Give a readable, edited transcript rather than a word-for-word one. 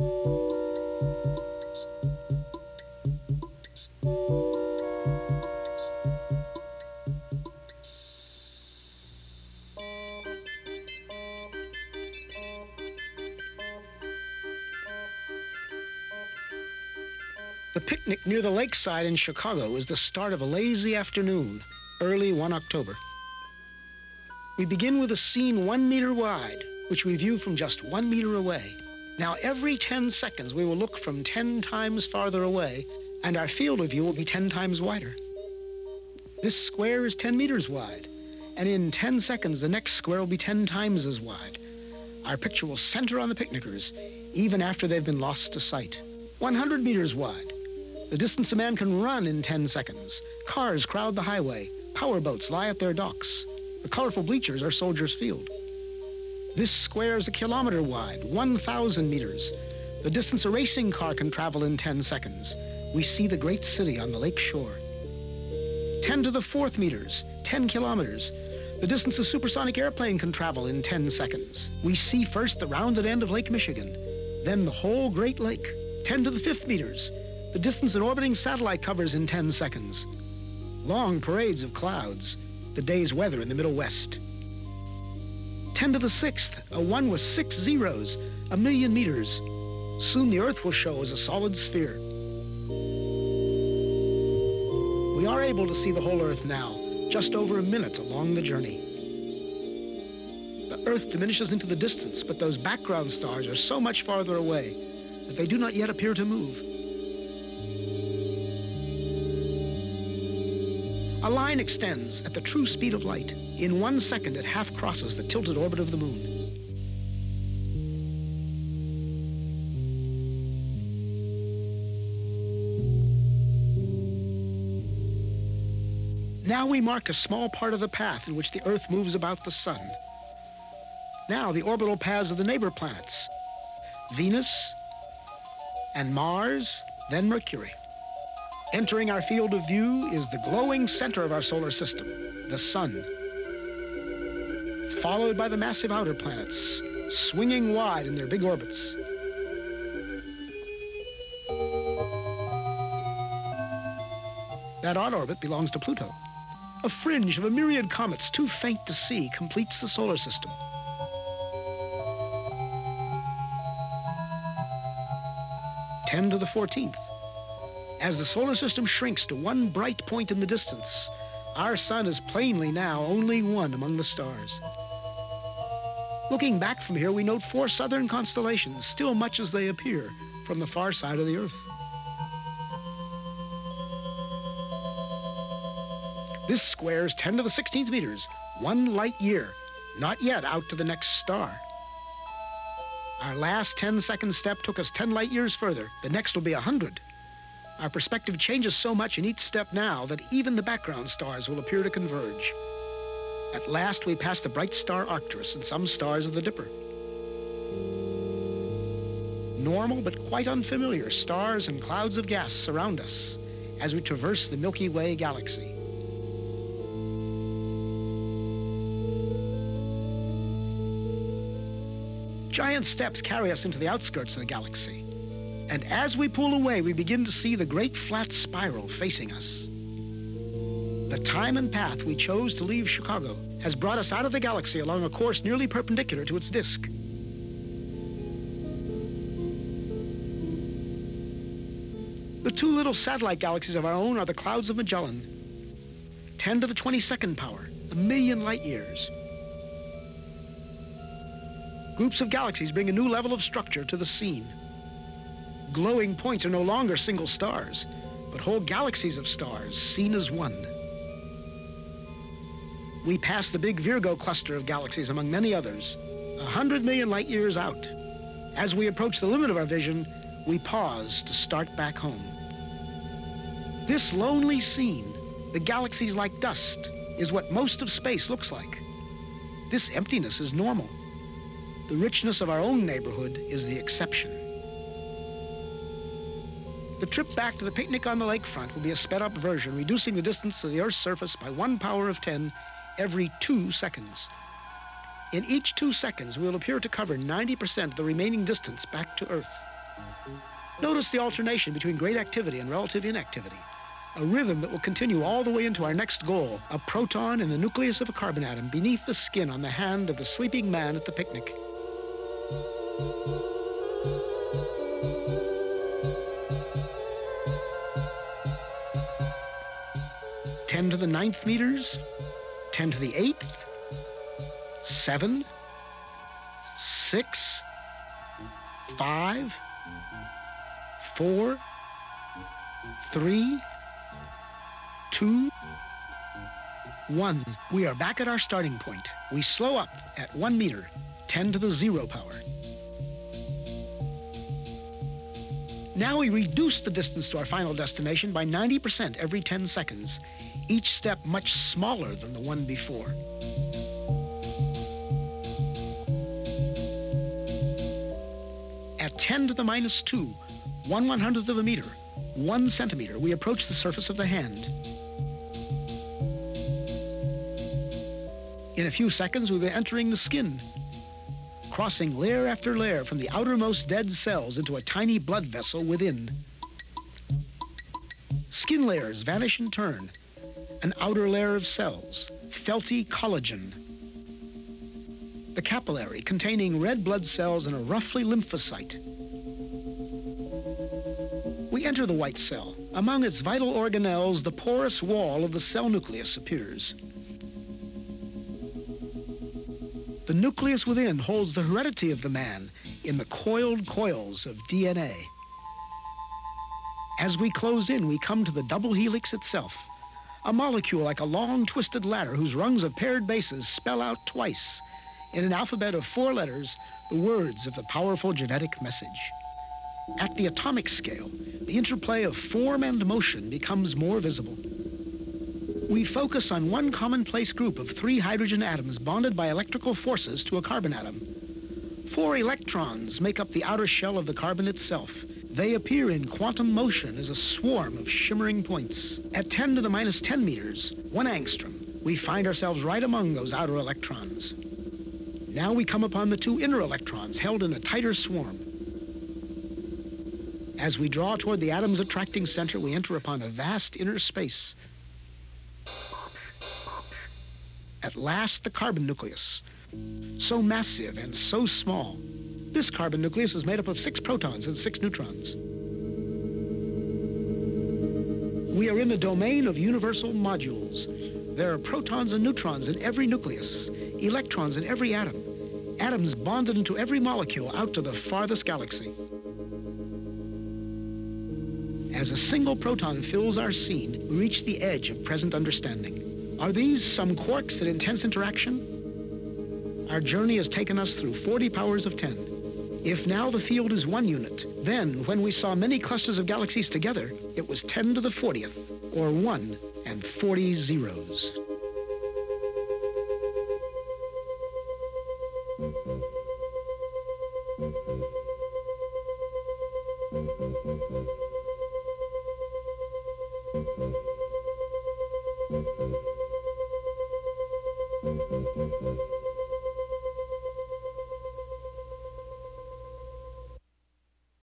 The picnic near the lakeside in Chicago is the start of a lazy afternoon, early one October. We begin with a scene 1 meter wide, which we view from just 1 meter away. Now, every 10 seconds, we will look from 10 times farther away, and our field of view will be 10 times wider. This square is 10 meters wide, and in 10 seconds, the next square will be 10 times as wide. Our picture will center on the picnickers, even after they've been lost to sight. 100 meters wide. The distance a man can run in 10 seconds. Cars crowd the highway. Power boats lie at their docks. The colorful bleachers are Soldiers Field. This square is 1 kilometer wide, 1,000 meters. The distance a racing car can travel in 10 seconds. We see the great city on the lake shore. 10 to the 4th meters, 10 kilometers. The distance a supersonic airplane can travel in 10 seconds. We see first the rounded end of Lake Michigan, then the whole Great Lake. 10 to the 5th meters. The distance an orbiting satellite covers in 10 seconds. Long parades of clouds, the day's weather in the Middle West. 10 to the 6th, a 1 with 6 zeros, 1 million meters. Soon the Earth will show as a solid sphere. We are able to see the whole Earth now, just over a minute along the journey. The Earth diminishes into the distance, but those background stars are so much farther away that they do not yet appear to move. A line extends at the true speed of light. In 1 second, it half crosses the tilted orbit of the moon. Now we mark a small part of the path in which the Earth moves about the sun. Now the orbital paths of the neighbor planets, Venus and Mars, then Mercury. Entering our field of view is the glowing center of our solar system, the sun, followed by the massive outer planets, swinging wide in their big orbits. That odd orbit belongs to Pluto. A fringe of a myriad comets too faint to see completes the solar system. Ten to the 14th. As the solar system shrinks to one bright point in the distance, our sun is plainly now only one among the stars. Looking back from here, we note 4 southern constellations, still much as they appear from the far side of the Earth. This square is 10 to the 16th meters, 1 light year, not yet out to the next star. Our last 10-second step took us 10 light years further. The next will be 100. Our perspective changes so much in each step now that even the background stars will appear to converge. At last, we pass the bright star Arcturus and some stars of the Dipper. Normal but quite unfamiliar stars and clouds of gas surround us as we traverse the Milky Way galaxy. Giant steps carry us into the outskirts of the galaxy. And as we pull away, we begin to see the great flat spiral facing us. The time and path we chose to leave Chicago has brought us out of the galaxy along a course nearly perpendicular to its disk. The 2 little satellite galaxies of our own are the clouds of Magellan. 10 to the 22nd power, 1 million light years. Groups of galaxies bring a new level of structure to the scene. Glowing points are no longer single stars, but whole galaxies of stars seen as one. We pass the big Virgo cluster of galaxies among many others, 100 million light years out. As we approach the limit of our vision, we pause to start back home. This lonely scene, the galaxies like dust, is what most of space looks like. This emptiness is normal. The richness of our own neighborhood is the exception. The trip back to the picnic on the lakefront will be a sped-up version, reducing the distance to the Earth's surface by 1 power of 10 every 2 seconds. In each 2 seconds, we'll appear to cover 90% of the remaining distance back to Earth. Notice the alternation between great activity and relative inactivity, a rhythm that will continue all the way into our next goal, a proton in the nucleus of a carbon atom beneath the skin on the hand of the sleeping man at the picnic. Ten to the 9th meters, 10 to the 8th, 7, 6, 5, 4, 3, 2, 1. We are back at our starting point. We slow up at 1 meter, 10 to the 0 power. Now we reduce the distance to our final destination by 90% every 10 seconds, each step much smaller than the one before. At 10 to the minus 2, 1/100th of a meter, 1 centimeter, we approach the surface of the hand. In a few seconds, we'll be entering the skin, crossing layer after layer from the outermost dead cells into a tiny blood vessel within. Skin layers vanish in turn. An outer layer of cells, felty collagen. The capillary containing red blood cells and a roughly lymphocyte. We enter the white cell. Among its vital organelles, the porous wall of the cell nucleus appears. The nucleus within holds the heredity of the man in the coiled coils of DNA. As we close in, we come to the double helix itself, a molecule like a long twisted ladder whose rungs of paired bases spell out twice, in an alphabet of 4 letters, the words of the powerful genetic message. At the atomic scale, the interplay of form and motion becomes more visible. We focus on one commonplace group of 3 hydrogen atoms bonded by electrical forces to a carbon atom. 4 electrons make up the outer shell of the carbon itself. They appear in quantum motion as a swarm of shimmering points. At 10 to the minus 10 meters, 1 angstrom, we find ourselves right among those outer electrons. Now we come upon the 2 inner electrons held in a tighter swarm. As we draw toward the atom's attracting center, we enter upon a vast inner space. At last, the carbon nucleus, so massive and so small. This carbon nucleus is made up of 6 protons and 6 neutrons. We are in the domain of universal modules. There are protons and neutrons in every nucleus, electrons in every atom, atoms bonded into every molecule out to the farthest galaxy. As a single proton fills our scene, we reach the edge of present understanding. Are these some quarks at intense interaction? Our journey has taken us through 40 powers of 10. If now the field is 1 unit, then when we saw many clusters of galaxies together, it was 10 to the 40th, or 1 and 40 zeros.